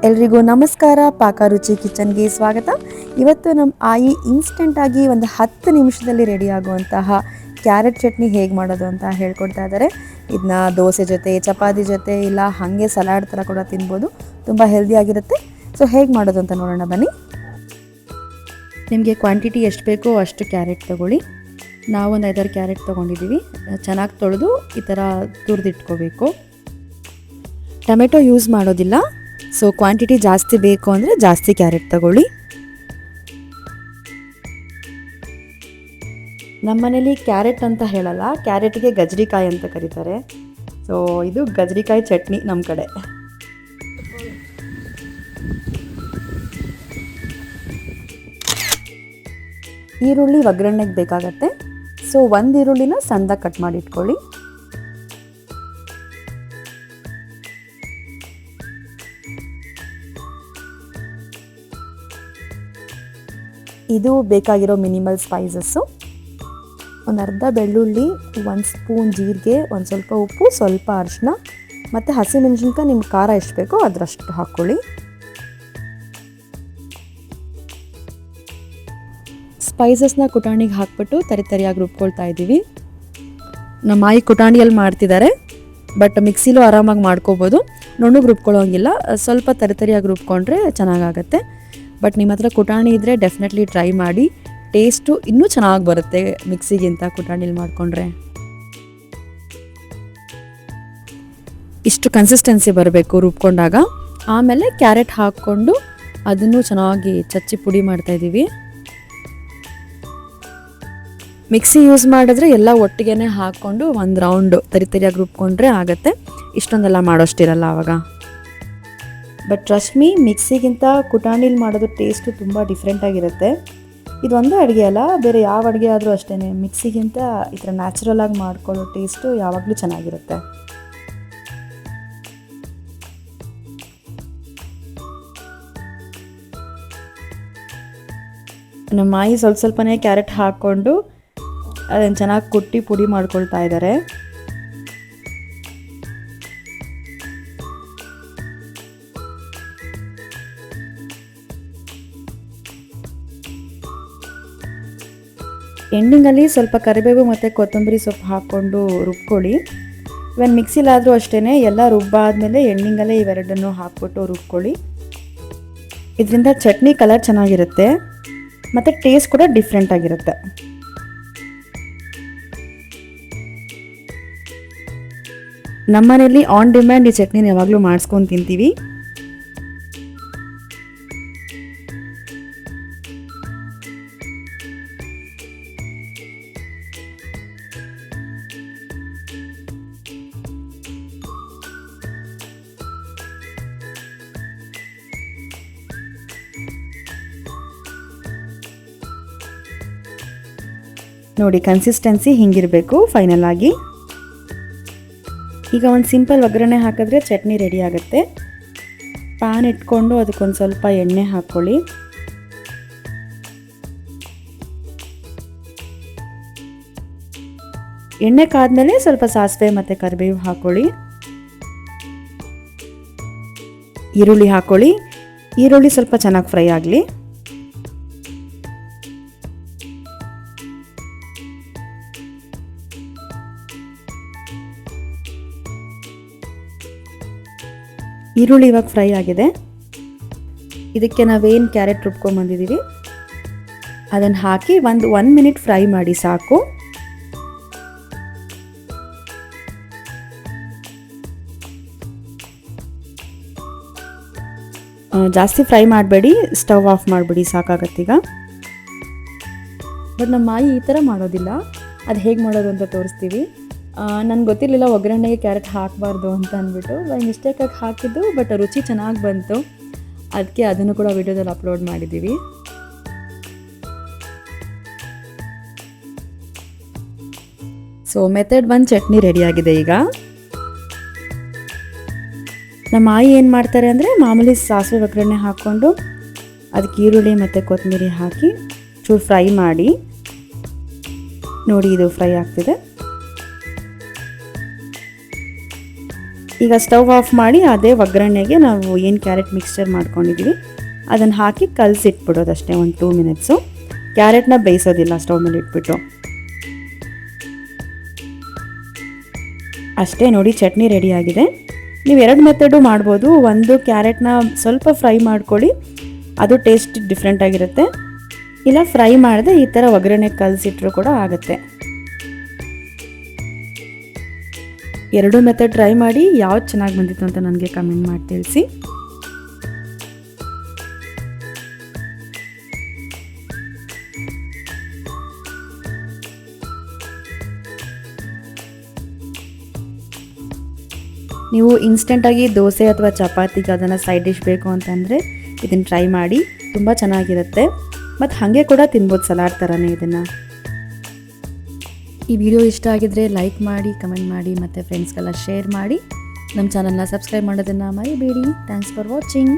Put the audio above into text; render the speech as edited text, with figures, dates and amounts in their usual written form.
ಎಲ್ರಿಗೂ ನಮಸ್ಕಾರ. ಪಾಕರುಚಿ ಕಿಚನ್ಗೆ ಸ್ವಾಗತ. ಇವತ್ತು ನಮ್ಮ ಆಯಿ ಇನ್ಸ್ಟೆಂಟಾಗಿ ಒಂದು 10 ನಿಮಿಷದಲ್ಲಿ ರೆಡಿ ಆಗುವಂತಹ ಕ್ಯಾರೆಟ್ ಚಟ್ನಿ ಹೇಗೆ ಮಾಡೋದು ಅಂತ ಹೇಳ್ಕೊಡ್ತಾ ಇದ್ದಾರೆ. ಇದನ್ನ ದೋಸೆ ಜೊತೆ, ಚಪಾತಿ ಜೊತೆ, ಇಲ್ಲ ಹಾಗೆ ಸಲಾಡ್ ಥರ ಕೂಡ ತಿನ್ಬೋದು. ತುಂಬ ಹೆಲ್ದಿಯಾಗಿರುತ್ತೆ. ಸೊ ಹೇಗೆ ಮಾಡೋದು ಅಂತ ನೋಡೋಣ ಬನ್ನಿ. ನಿಮಗೆ ಕ್ವಾಂಟಿಟಿ ಎಷ್ಟು ಬೇಕೋ ಅಷ್ಟು ಕ್ಯಾರೆಟ್ ತೊಗೊಳ್ಳಿ. ನಾವೊಂದು 5-6 ಕ್ಯಾರೆಟ್ ತೊಗೊಂಡಿದ್ದೀವಿ. ಚೆನ್ನಾಗಿ ತೊಳೆದು ಈ ಥರ ತುರಿದಿಟ್ಕೋಬೇಕು. ಟೊಮೆಟೊ ಯೂಸ್ ಮಾಡೋದಿಲ್ಲ. ಸೊ ಕ್ವಾಂಟಿಟಿ ಜಾಸ್ತಿ ಬೇಕು ಅಂದರೆ ಜಾಸ್ತಿ ಕ್ಯಾರೆಟ್ ತಗೊಳ್ಳಿ. ನಮ್ಮನೇಲಿ ಕ್ಯಾರೆಟ್ ಅಂತ ಹೇಳಲ್ಲ, ಕ್ಯಾರೆಟ್ಗೆ ಗಜರಿಕಾಯಿ ಅಂತ ಕರೀತಾರೆ. ಸೊ ಇದು ಗಜರಿಕಾಯಿ ಚಟ್ನಿ ನಮ್ಮ ಕಡೆ. ಈರುಳ್ಳಿ ಒಗ್ಗರಣೆಗೆ ಬೇಕಾಗತ್ತೆ. ಸೊ 1 ಈರುಳ್ಳಿನ ಸಣ್ಣದಾಗಿ ಕಟ್ ಮಾಡಿ ಇಟ್ಕೊಳ್ಳಿ. ಇದು ಬೇಕಾಗಿರೋ ಮಿನಿಮಲ್ ಸ್ಪೈಸಸ್ಸು. ಒಂದು ಅರ್ಧ ಬೆಳ್ಳುಳ್ಳಿ, 1 ಸ್ಪೂನ್ ಜೀರಿಗೆ, ಒಂದು ಸ್ವಲ್ಪ ಉಪ್ಪು, ಸ್ವಲ್ಪ ಅರಿಶಿನ ಮತ್ತು ಹಸಿಮೆಣಸಿನ್ಕಾಯಿ. ನಿಮ್ಮ ಖಾರ ಎಷ್ಟು ಬೇಕೋ ಅದರಷ್ಟು ಹಾಕ್ಕೊಳ್ಳಿ. ಸ್ಪೈಸಸ್ನ ಕುಟಾಣಿಗೆ ಹಾಕ್ಬಿಟ್ಟು ತರಿಯಾಗಿ ರುಬ್ಕೊಳ್ತಾ ಇದ್ದೀವಿ. ನಮ್ಮ ಆಯಿ ಕುಟಾಣಿಯಲ್ಲಿ ಮಾಡ್ತಿದ್ದಾರೆ, ಬಟ್ ಮಿಕ್ಸಿಲೂ ಆರಾಮಾಗಿ ಮಾಡ್ಕೋಬೋದು. ನುಣ್ಣಗೆ ರುಬ್ಕೊಳ್ಳೋಂಗಿಲ್ಲ, ಸ್ವಲ್ಪ ತರಿಯಾಗಿ ರುಬ್ಕೊಂಡ್ರೆ ಚೆನ್ನಾಗಾಗತ್ತೆ. ಬಟ್ ನಿಮ್ಮ ಹತ್ರ ಕುಟಾಣಿ ಇದ್ದರೆ ಡೆಫಿನೆಟ್ಲಿ ಟ್ರೈ ಮಾಡಿ. ಟೇಸ್ಟು ಇನ್ನೂ ಚೆನ್ನಾಗಿ ಬರುತ್ತೆ ಮಿಕ್ಸಿಗಿಂತ ಕುಟಾಣಿಲಿ ಮಾಡಿಕೊಂಡ್ರೆ. ಇಷ್ಟು ಕನ್ಸಿಸ್ಟೆನ್ಸಿ ಬರಬೇಕು ರುಬ್ಕೊಂಡಾಗ. ಆಮೇಲೆ ಕ್ಯಾರೆಟ್ ಹಾಕ್ಕೊಂಡು ಅದನ್ನು ಚೆನ್ನಾಗಿ ಚಚ್ಚಿ ಪುಡಿ ಮಾಡ್ತಾಯಿದ್ದೀವಿ. ಮಿಕ್ಸಿ ಯೂಸ್ ಮಾಡಿದ್ರೆ ಎಲ್ಲ ಒಟ್ಟಿಗೆ ಹಾಕ್ಕೊಂಡು ಒಂದು ರೌಂಡು ತರಿಯಾಗಿ ರುಬ್ಕೊಂಡ್ರೆ ಆಗುತ್ತೆ. ಇಷ್ಟೊಂದೆಲ್ಲ ಮಾಡೋಷ್ಟಿರಲ್ಲ ಆವಾಗ. ಬಟ್ ಟ್ರಸ್ಟ್ ಮೀ, ಮಿಕ್ಸಿಗಿಂತ ಕುಟಾಣಿಲಿ ಮಾಡೋದು ಟೇಸ್ಟು ತುಂಬ ಡಿಫ್ರೆಂಟಾಗಿರುತ್ತೆ. ಇದೊಂದು ಅಡುಗೆ ಅಲ್ಲ, ಬೇರೆ ಯಾವ ಅಡುಗೆ ಆದರೂ ಅಷ್ಟೇ, ಮಿಕ್ಸಿಗಿಂತ ಈ ಥರ ನ್ಯಾಚುರಲಾಗಿ ಮಾಡ್ಕೊಳ್ಳೋ ಟೇಸ್ಟು ಯಾವಾಗಲೂ ಚೆನ್ನಾಗಿರುತ್ತೆ. ನಮ್ಮ ಮಾಯಿ ಸ್ವಲ್ಪನೇ ಕ್ಯಾರೆಟ್ ಹಾಕ್ಕೊಂಡು ಅದನ್ನು ಚೆನ್ನಾಗಿ ಕುಟ್ಟಿ ಪುಡಿ ಮಾಡ್ಕೊಳ್ತಾ ಇದ್ದಾರೆ. ಎಂಡಿಂಗಲ್ಲಿ ಸ್ವಲ್ಪ ಕರಿಬೇವು ಮತ್ತು ಕೊತ್ತಂಬರಿ ಸೊಪ್ಪು ಹಾಕ್ಕೊಂಡು ರುಬ್ಕೊಳ್ಳಿ. ಇವನ್ ಮಿಕ್ಸಿಲಾದರೂ ಅಷ್ಟೇ, ಎಲ್ಲ ರುಬ್ಬಾದ್ಮೇಲೆ ಎಂಡಿಂಗಲ್ಲೇ ಇವೆರಡನ್ನು ಹಾಕ್ಬಿಟ್ಟು ರುಬ್ಕೊಳ್ಳಿ. ಇದರಿಂದ ಚಟ್ನಿ ಕಲರ್ ಚೆನ್ನಾಗಿರುತ್ತೆ ಮತ್ತು ಟೇಸ್ಟ್ ಕೂಡ ಡಿಫ್ರೆಂಟ್ ಆಗಿರುತ್ತೆ. ನಮ್ಮನೇಲಿ ಆನ್ ಡಿಮ್ಯಾಂಡ್ ಈ ಚಟ್ನಿನ ಯಾವಾಗಲೂ ಮಾಡಿಸ್ಕೊಂಡು ತಿಂತೀವಿ. ನೋಡಿ, ಕನ್ಸಿಸ್ಟೆನ್ಸಿ ಹಿಂಗಿರಬೇಕು ಫೈನಲ್ ಆಗಿ. ಈಗ ಒಂದು ಸಿಂಪಲ್ ಒಗ್ಗರಣೆ ಹಾಕಿದ್ರೆ ಚಟ್ನಿ ರೆಡಿ ಆಗುತ್ತೆ. ಪ್ಯಾನ್ ಇಟ್ಕೊಂಡು ಅದಕ್ಕೊಂದು ಸ್ವಲ್ಪ ಎಣ್ಣೆ ಹಾಕ್ಕೊಳ್ಳಿ. ಎಣ್ಣೆ ಕಾದ್ಮೇಲೆ ಸ್ವಲ್ಪ ಸಾಸಿವೆ ಮತ್ತು ಕರಿಬೇವು ಹಾಕ್ಕೊಳ್ಳಿ. ಈರುಳ್ಳಿ ಹಾಕ್ಕೊಳ್ಳಿ. ಈರುಳ್ಳಿ ಸ್ವಲ್ಪ ಚೆನ್ನಾಗಿ ಫ್ರೈ ಆಗಲಿ. ಈರುಳ್ಳಿ ಇವಾಗ ಫ್ರೈ ಆಗಿದೆ. ಇದಕ್ಕೆ ನಾವೇನು ಕ್ಯಾರೆಟ್ ರುಬ್ಕೊಂಬಂದಿದ್ದೀವಿ ಅದನ್ನು ಹಾಕಿ ಒಂದು 1 ಮಿನಿಟ್ ಫ್ರೈ ಮಾಡಿ ಸಾಕು. ಜಾಸ್ತಿ ಫ್ರೈ ಮಾಡಬೇಡಿ, ಸ್ಟವ್ ಆಫ್ ಮಾಡಿಬಿಡಿ, ಸಾಕಾಗತ್ತೀಗ. ಬಟ್ ನಮ್ಮ ಮಾಯಿ ಈ ಥರ ಮಾಡೋದಿಲ್ಲ. ಅದು ಹೇಗೆ ಮಾಡೋದು ಅಂತ ತೋರಿಸ್ತೀವಿ. ನನಗೆ ಗೊತ್ತಿರಲಿಲ್ಲ ಒಗ್ಗರಣೆಗೆ ಕ್ಯಾರೆಟ್ ಹಾಕಬಾರ್ದು ಅಂತ ಅಂದ್ಬಿಟ್ಟು ಬೈ ಮಿಸ್ಟೇಕಾಗಿ ಹಾಕಿದ್ದು. ಬಟ್ ರುಚಿ ಚೆನ್ನಾಗಿ ಬಂತು, ಅದಕ್ಕೆ ಅದನ್ನು ಕೂಡ ವಿಡಿಯೋದಲ್ಲಿ ಅಪ್ಲೋಡ್ ಮಾಡಿದ್ದೀವಿ. ಸೊ ಮೆಥಡ್ 1 ಚಟ್ನಿ ರೆಡಿಯಾಗಿದೆ. ಈಗ ನಮ್ಮ ಆಯಿ ಏನು ಮಾಡ್ತಾರೆ ಅಂದರೆ, ಮಾಮೂಲಿ ಸಾಸಿವೆ ಒಗ್ಗರಣೆ ಹಾಕ್ಕೊಂಡು ಅದಕ್ಕೆ ಈರುಳ್ಳಿ ಮತ್ತು ಕೊತ್ತಂಬರಿ ಹಾಕಿ ಚೂರು ಫ್ರೈ ಮಾಡಿ. ನೋಡಿ, ಇದು ಫ್ರೈ ಆಗ್ತಿದೆ. ಈಗ ಸ್ಟವ್ ಆಫ್ ಮಾಡಿ ಅದೇ ಒಗ್ಗರಣೆಗೆ ನಾವು ಏನು ಕ್ಯಾರೆಟ್ ಮಿಕ್ಸ್ಚರ್ ಮಾಡ್ಕೊಂಡಿದ್ದೀವಿ ಅದನ್ನು ಹಾಕಿ ಕಲಸಿಟ್ಬಿಡೋದಷ್ಟೇ ಒಂದು 2 ಮಿನಿಟ್ಸು. ಕ್ಯಾರೆಟ್ನ ಬೇಯಿಸೋದಿಲ್ಲ, ಸ್ಟವ್ ಮೇಲೆ ಇಟ್ಬಿಟ್ಟು ಅಷ್ಟೇ. ನೋಡಿ ಚಟ್ನಿ ರೆಡಿಯಾಗಿದೆ. ನೀವು 2 ಮೆಥಡು ಮಾಡ್ಬೋದು. ಒಂದು ಕ್ಯಾರೆಟ್ನ ಸ್ವಲ್ಪ ಫ್ರೈ ಮಾಡ್ಕೊಳ್ಳಿ, ಅದು ಟೇಸ್ಟ್ ಡಿಫ್ರೆಂಟ್ ಆಗಿರುತ್ತೆ. ಇಲ್ಲ ಫ್ರೈ ಮಾಡದೆ ಈ ಥರ ಒಗ್ಗರಣೆ ಕಲಸಿಟ್ರೂ ಕೂಡ ಆಗುತ್ತೆ. 2 ಮೆಥಡ್ ಟ್ರೈ ಮಾಡಿ ಯಾವ್ದು ಚೆನ್ನಾಗಿ ಬಂದಿತ್ತು ಅಂತ ನನಗೆ ಕಮೆಂಟ್ ಮಾಡಿ ತಿಳಿಸಿ. ನೀವು ಇನ್ಸ್ಟೆಂಟಾಗಿ ದೋಸೆ ಅಥವಾ ಚಪಾತಿಗೆ ಅದನ್ನು ಸೈಡ್ ಡಿಶ್ ಬೇಕು ಅಂತಂದರೆ ಇದನ್ನು ಟ್ರೈ ಮಾಡಿ, ತುಂಬ ಚೆನ್ನಾಗಿರುತ್ತೆ. ಮತ್ತು ಹಾಗೆ ಕೂಡ ತಿನ್ಬೋದು, ಸಲಾಡ್ ಥರನೇ ಇದನ್ನು. ಈ ವಿಡಿಯೋ ಇಷ್ಟ ಆಗಿದ್ರೆ ಲೈಕ್ ಮಾಡಿ, ಕಮೆಂಟ್ ಮಾಡಿ ಮತ್ತು ಫ್ರೆಂಡ್ಸ್ಗೆಲ್ಲ ಶೇರ್ ಮಾಡಿ. ನಮ್ಮ ಚಾನಲ್ನ ಸಬ್ಸ್ಕ್ರೈಬ್ ಮಾಡೋದನ್ನು ಮರಿಬೇಡಿ. Thanks for watching.